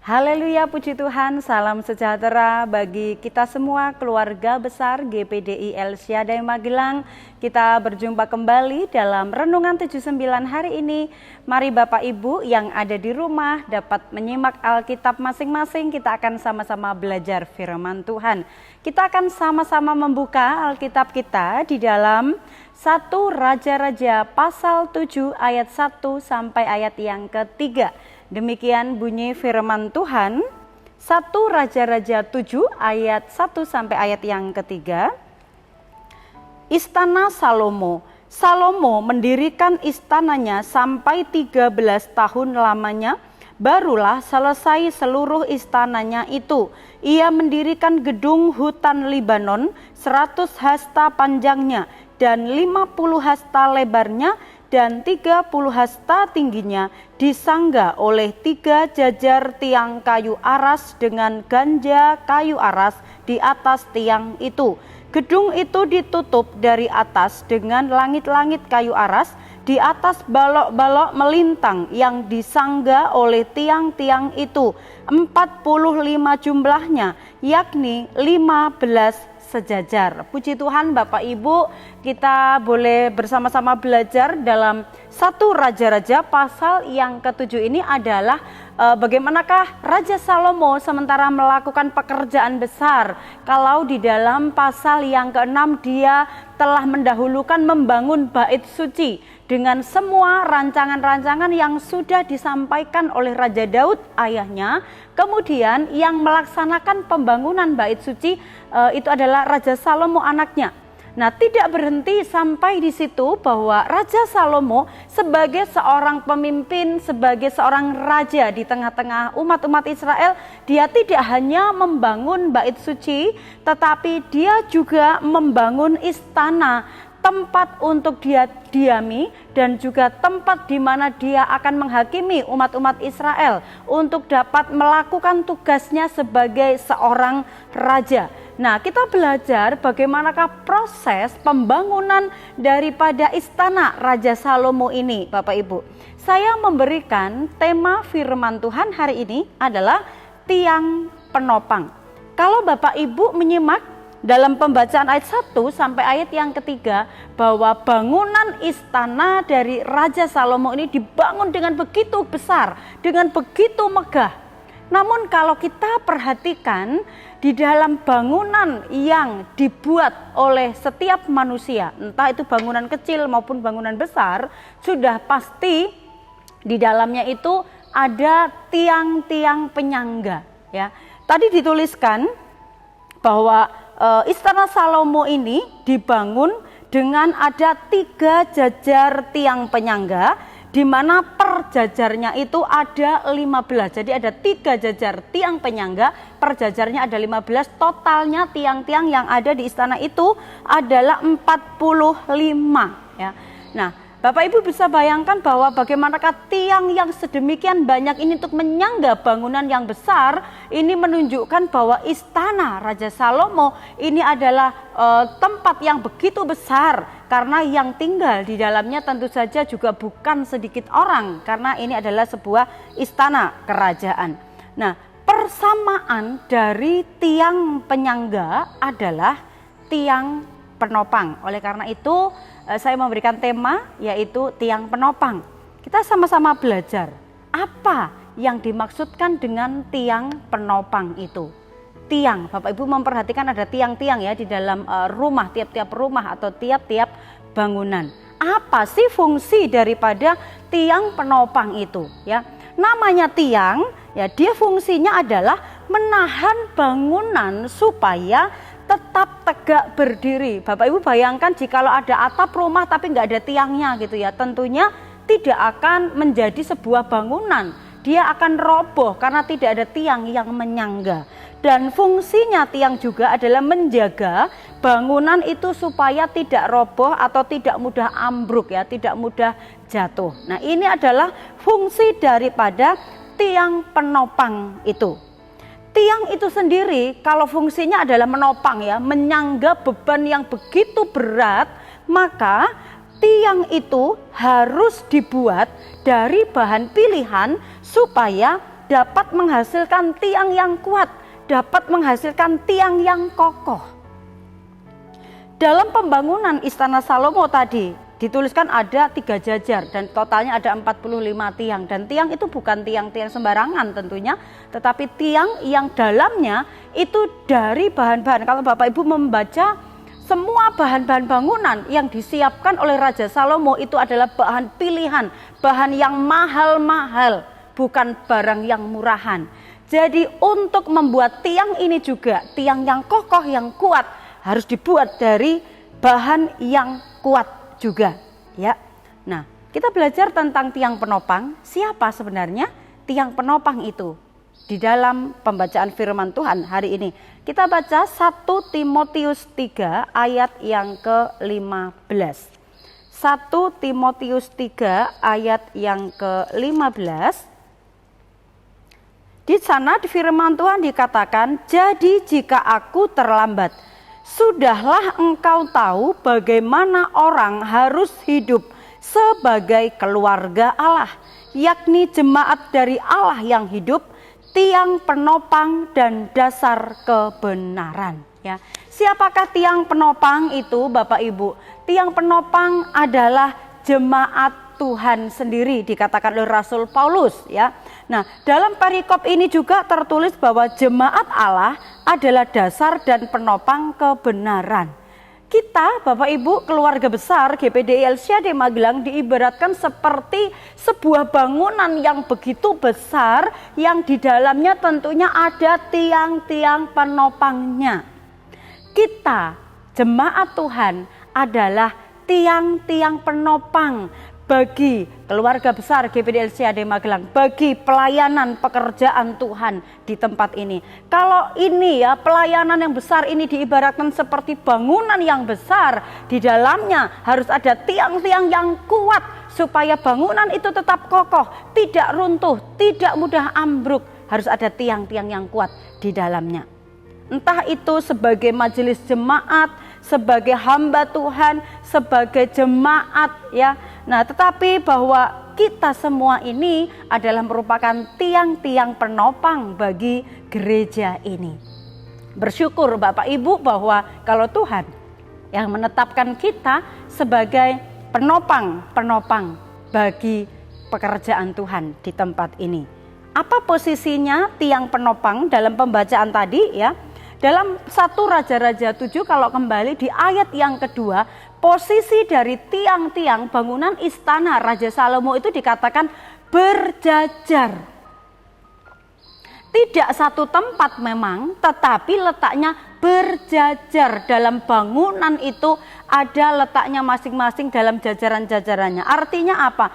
Haleluya, puji Tuhan, salam sejahtera bagi kita semua keluarga besar GPDI El Shaddai Magelang. Kita berjumpa kembali dalam Renungan 79 hari ini. Mari Bapak Ibu yang ada di rumah dapat menyimak Alkitab masing-masing. Kita akan sama-sama belajar firman Tuhan. Kita akan sama-sama membuka Alkitab kita di dalam 1 Raja-Raja pasal 7 ayat 1 sampai ayat yang ketiga. Demikian bunyi firman Tuhan, 1 Raja-Raja 7 ayat 1 sampai ayat yang ketiga. Istana Salomo. Salomo mendirikan istananya sampai 13 tahun lamanya, barulah selesai seluruh istananya itu. Ia mendirikan gedung hutan Libanon 100 hasta panjangnya dan 50 hasta lebarnya dan 30 hasta tingginya, disangga oleh 3 jajar tiang kayu aras dengan ganja kayu aras di atas tiang itu. Gedung itu ditutup dari atas dengan langit-langit kayu aras, di atas balok-balok melintang yang disangga oleh tiang-tiang itu. 45 jumlahnya, yakni 15 sejajar. Puji Tuhan Bapak Ibu, kita boleh bersama-sama belajar dalam 1 Raja-Raja pasal yang ke-7 ini adalah bagaimanakah Raja Salomo sementara melakukan pekerjaan besar. Kalau di dalam pasal yang ke-6 dia telah mendahulukan membangun bait suci dengan semua rancangan-rancangan yang sudah disampaikan oleh Raja Daud ayahnya. Kemudian yang melaksanakan pembangunan bait suci itu adalah Raja Salomo anaknya. Nah, tidak berhenti sampai di situ bahwa Raja Salomo sebagai seorang pemimpin, sebagai seorang raja di tengah-tengah umat-umat Israel, dia tidak hanya membangun bait suci, tetapi dia juga membangun istana, tempat untuk dia diami dan juga tempat di mana dia akan menghakimi umat-umat Israel untuk dapat melakukan tugasnya sebagai seorang raja. Nah, kita belajar bagaimanakah proses pembangunan daripada istana Raja Salomo ini, Bapak Ibu. Saya memberikan tema firman Tuhan hari ini adalah tiang penopang. Kalau Bapak Ibu menyimak dalam pembacaan ayat 1 sampai ayat yang ketiga, bahwa bangunan istana dari Raja Salomo ini dibangun dengan begitu besar, dengan begitu megah. Namun kalau kita perhatikan di dalam bangunan yang dibuat oleh setiap manusia, entah itu bangunan kecil maupun bangunan besar, sudah pasti di dalamnya itu ada tiang-tiang penyangga. Ya, tadi dituliskan bahwa istana Salomo ini dibangun dengan ada 3 jajar tiang penyangga, di mana per jajarnya itu ada 15. Jadi ada 3 jajar tiang penyangga, per jajarnya ada 15. Totalnya tiang-tiang yang ada di istana itu adalah 45. Ya. Nah, Bapak Ibu bisa bayangkan bahwa bagaimanakah tiang yang sedemikian banyak ini untuk menyangga bangunan yang besar. Ini menunjukkan bahwa istana Raja Salomo ini adalah tempat yang begitu besar, karena yang tinggal di dalamnya tentu saja juga bukan sedikit orang, karena ini adalah sebuah istana kerajaan. Nah, persamaan dari tiang penyangga adalah tiang penopang. Oleh karena itu saya memberikan tema yaitu tiang penopang. Kita sama-sama belajar apa yang dimaksudkan dengan tiang penopang itu. Tiang, Bapak Ibu memperhatikan ada tiang-tiang ya di dalam rumah, tiap-tiap rumah atau tiap-tiap bangunan. Apa sih fungsi daripada tiang penopang itu ya? Namanya tiang ya, dia fungsinya adalah menahan bangunan supaya tetap tegak berdiri. Bapak Ibu bayangkan jikalau ada atap rumah tapi nggak ada tiangnya gitu ya, tentunya tidak akan menjadi sebuah bangunan. Dia akan roboh karena tidak ada tiang yang menyangga. Dan fungsinya tiang juga adalah menjaga bangunan itu supaya tidak roboh atau tidak mudah ambruk ya, tidak mudah jatuh. Nah, ini adalah fungsi daripada tiang penopang itu. Tiang itu sendiri kalau fungsinya adalah menopang ya, menyangga beban yang begitu berat, maka tiang itu harus dibuat dari bahan pilihan supaya dapat menghasilkan tiang yang kuat, dapat menghasilkan tiang yang kokoh. Dalam pembangunan Istana Salomo tadi dituliskan ada 3 jajar dan totalnya ada 45 tiang. Dan tiang itu bukan tiang-tiang sembarangan tentunya, tetapi tiang yang dalamnya itu dari bahan-bahan. Kalau Bapak Ibu membaca semua bahan-bahan bangunan yang disiapkan oleh Raja Salomo itu adalah bahan pilihan, bahan yang mahal-mahal, bukan barang yang murahan. Jadi untuk membuat tiang ini juga, tiang yang kokoh, yang kuat, harus dibuat dari bahan yang kuat juga, ya. Nah, kita belajar tentang tiang penopang. Siapa sebenarnya tiang penopang itu? Di dalam pembacaan firman Tuhan hari ini kita baca 1 Timotius 3 ayat yang ke-15. 1 Timotius 3 ayat yang ke-15. Di sana di firman Tuhan dikatakan, jadi jika aku terlambat, sudahlah engkau tahu bagaimana orang harus hidup sebagai keluarga Allah, yakni jemaat dari Allah yang hidup, tiang penopang dan dasar kebenaran. Ya, siapakah tiang penopang itu, Bapak Ibu? Tiang penopang adalah jemaat Tuhan sendiri, dikatakan oleh Rasul Paulus, ya. Nah, dalam perikop ini juga tertulis bahwa jemaat Allah adalah dasar dan penopang kebenaran. Kita, Bapak Ibu, keluarga besar GPDI LCAD Magelang diibaratkan seperti sebuah bangunan yang begitu besar yang di dalamnya tentunya ada tiang-tiang penopangnya. Kita, jemaat Tuhan, adalah tiang-tiang penopang bagi keluarga besar GPDI LCAD Magelang, bagi pelayanan pekerjaan Tuhan di tempat ini. Kalau ini ya, pelayanan yang besar ini diibaratkan seperti bangunan yang besar, di dalamnya harus ada tiang-tiang yang kuat supaya bangunan itu tetap kokoh, tidak runtuh, tidak mudah ambruk. Harus ada tiang-tiang yang kuat di dalamnya. Entah itu sebagai majelis jemaat, sebagai hamba Tuhan, sebagai jemaat, ya. Nah, tetapi bahwa kita semua ini adalah merupakan tiang-tiang penopang bagi gereja ini. Bersyukur Bapak Ibu bahwa kalau Tuhan yang menetapkan kita sebagai penopang bagi pekerjaan Tuhan di tempat ini. Apa posisinya tiang penopang dalam pembacaan tadi, ya? Dalam 1 Raja-Raja 7 kalau kembali di ayat yang kedua, posisi dari tiang-tiang bangunan istana Raja Salomo itu dikatakan berjajar. Tidak satu tempat memang, tetapi letaknya berjajar. Dalam bangunan itu ada letaknya masing-masing dalam jajaran-jajarannya. Artinya apa?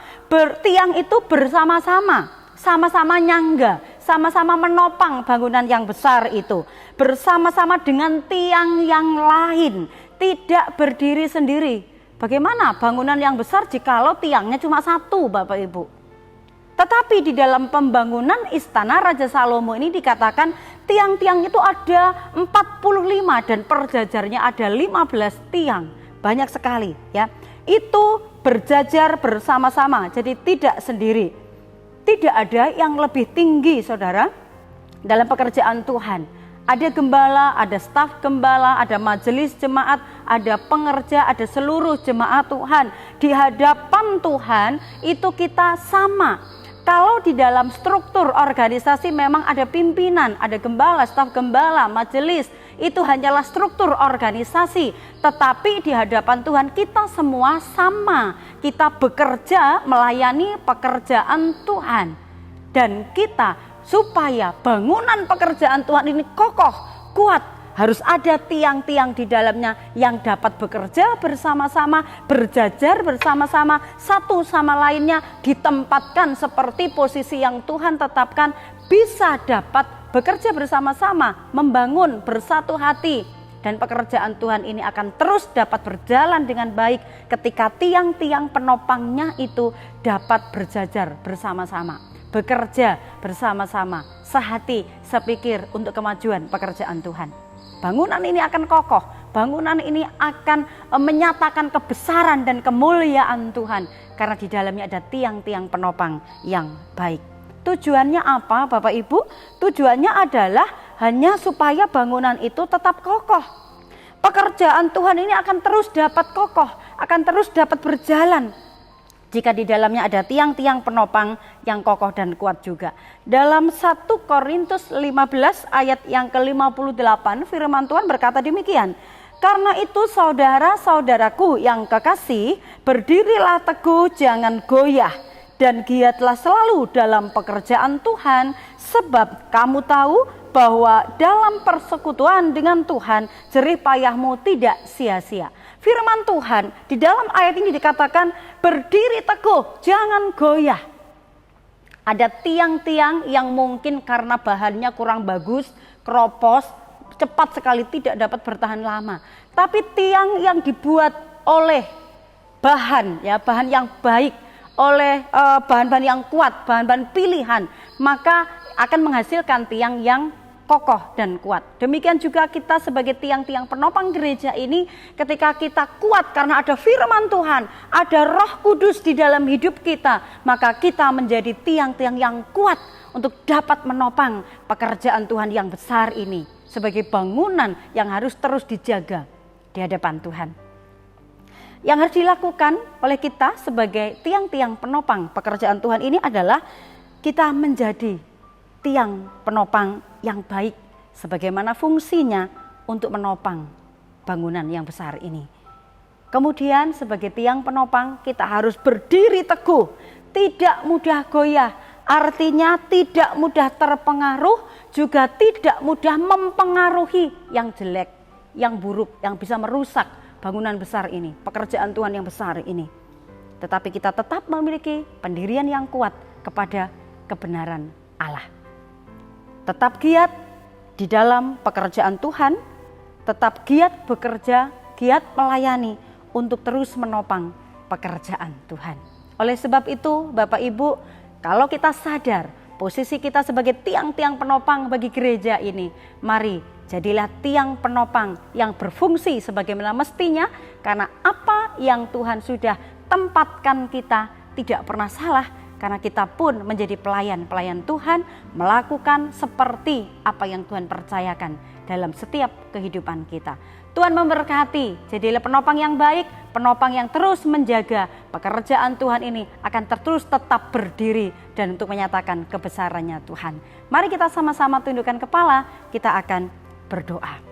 Tiang itu bersama-sama, sama-sama nyangga, sama-sama menopang bangunan yang besar itu, bersama-sama dengan tiang yang lain, tidak berdiri sendiri. Bagaimana bangunan yang besar jikalau tiangnya cuma satu, Bapak Ibu? Tetapi di dalam pembangunan istana Raja Salomo ini dikatakan tiang-tiang itu ada 45 dan perjajarnya ada 15 tiang. Banyak sekali, ya. Itu berjajar bersama-sama, jadi tidak sendiri. Tidak ada yang lebih tinggi, saudara, dalam pekerjaan Tuhan. Ada gembala, ada staf gembala, ada majelis jemaat, ada pengerja, ada seluruh jemaat Tuhan. Di hadapan Tuhan itu kita sama. Kalau di dalam struktur organisasi memang ada pimpinan, ada gembala, staf gembala, majelis, itu hanyalah struktur organisasi. Tetapi di hadapan Tuhan kita semua sama. Kita bekerja melayani pekerjaan Tuhan. Dan kita supaya bangunan pekerjaan Tuhan ini kokoh, kuat, harus ada tiang-tiang di dalamnya yang dapat bekerja bersama-sama, berjajar bersama-sama, satu sama lainnya ditempatkan seperti posisi yang Tuhan tetapkan, bisa dapat bekerja bersama-sama, membangun bersatu hati. Dan pekerjaan Tuhan ini akan terus dapat berjalan dengan baik ketika tiang-tiang penopangnya itu dapat berjajar bersama-sama, bekerja bersama-sama, sehati, sepikir untuk kemajuan pekerjaan Tuhan. Bangunan ini akan kokoh, bangunan ini akan menyatakan kebesaran dan kemuliaan Tuhan karena di dalamnya ada tiang-tiang penopang yang baik. Tujuannya apa Bapak Ibu? Tujuannya adalah hanya supaya bangunan itu tetap kokoh. Pekerjaan Tuhan ini akan terus dapat kokoh, akan terus dapat berjalan jika di dalamnya ada tiang-tiang penopang yang kokoh dan kuat juga. Dalam 1 Korintus 15 ayat yang ke-58 firman Tuhan berkata demikian. Karena itu saudara-saudaraku yang kekasih, berdirilah teguh, jangan goyah, dan giatlah selalu dalam pekerjaan Tuhan, sebab kamu tahu bahwa dalam persekutuan dengan Tuhan jerih payahmu tidak sia-sia. Firman Tuhan di dalam ayat ini dikatakan berdiri teguh, jangan goyah. Ada tiang-tiang yang mungkin karena bahannya kurang bagus, keropos, cepat sekali tidak dapat bertahan lama. Tapi tiang yang dibuat oleh bahan yang baik, oleh bahan-bahan yang kuat, bahan-bahan pilihan, maka akan menghasilkan tiang yang kokoh dan kuat. Demikian juga kita sebagai tiang-tiang penopang gereja ini, ketika kita kuat karena ada firman Tuhan, ada Roh Kudus di dalam hidup kita, maka kita menjadi tiang-tiang yang kuat untuk dapat menopang pekerjaan Tuhan yang besar ini sebagai bangunan yang harus terus dijaga di hadapan Tuhan. Yang harus dilakukan oleh kita sebagai tiang-tiang penopang pekerjaan Tuhan ini adalah kita menjadi tiang penopang yang baik, sebagaimana fungsinya untuk menopang bangunan yang besar ini. Kemudian sebagai tiang penopang kita harus berdiri teguh, tidak mudah goyah, artinya tidak mudah terpengaruh, juga tidak mudah mempengaruhi yang jelek, yang buruk, yang bisa merusak bangunan besar ini, pekerjaan Tuhan yang besar ini. Tetapi kita tetap memiliki pendirian yang kuat kepada kebenaran Allah. Tetap giat di dalam pekerjaan Tuhan, tetap giat bekerja, giat melayani untuk terus menopang pekerjaan Tuhan. Oleh sebab itu, Bapak Ibu, kalau kita sadar posisi kita sebagai tiang-tiang penopang bagi gereja ini, mari jadilah tiang penopang yang berfungsi sebagaimana mestinya, karena apa yang Tuhan sudah tempatkan kita tidak pernah salah. Karena kita pun menjadi pelayan-pelayan Tuhan, melakukan seperti apa yang Tuhan percayakan dalam setiap kehidupan kita. Tuhan memberkati, jadilah penopang yang baik, penopang yang terus menjaga pekerjaan Tuhan ini akan terus tetap berdiri dan untuk menyatakan kebesarannya Tuhan. Mari kita sama-sama tundukkan kepala, kita akan berdoa.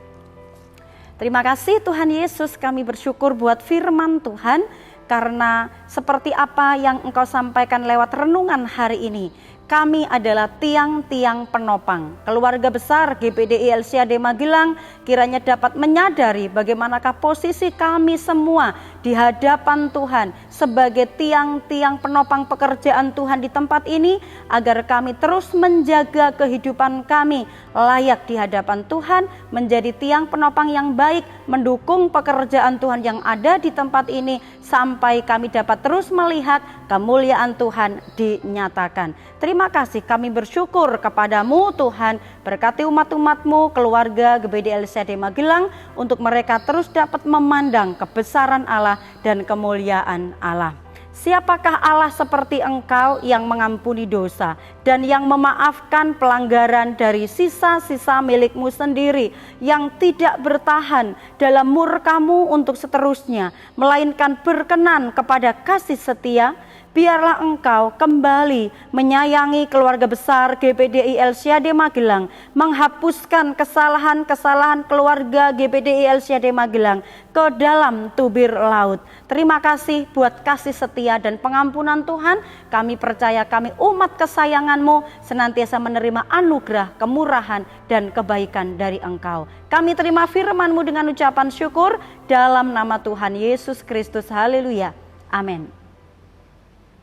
Terima kasih Tuhan Yesus, kami bersyukur buat firman Tuhan. Karena seperti apa yang Engkau sampaikan lewat renungan hari ini, kami adalah tiang-tiang penopang. Keluarga besar GPDI LCAD Magelang kiranya dapat menyadari bagaimanakah posisi kami semua di hadapan Tuhan sebagai tiang-tiang penopang pekerjaan Tuhan di tempat ini, agar kami terus menjaga kehidupan kami layak di hadapan Tuhan, menjadi tiang penopang yang baik, mendukung pekerjaan Tuhan yang ada di tempat ini, sampai kami dapat terus melihat kemuliaan Tuhan dinyatakan. Terima kasih, kami bersyukur kepadamu Tuhan, berkati umat-umatmu, keluarga GBD LCAD Magelang, untuk mereka terus dapat memandang kebesaran Allah dan kemuliaan Allah. Siapakah Allah seperti Engkau yang mengampuni dosa dan yang memaafkan pelanggaran dari sisa-sisa milikmu sendiri, yang tidak bertahan dalam murka-Mu untuk seterusnya, melainkan berkenan kepada kasih setia? Biarlah Engkau kembali menyayangi keluarga besar GPDI LCAD Magelang, menghapuskan kesalahan-kesalahan keluarga GPDI LCAD Magelang ke dalam tubir laut. Terima kasih buat kasih setia dan pengampunan Tuhan. Kami percaya kami umat kesayangan-Mu senantiasa menerima anugerah, kemurahan, dan kebaikan dari Engkau. Kami terima firman-Mu dengan ucapan syukur dalam nama Tuhan Yesus Kristus. Haleluya. Amin.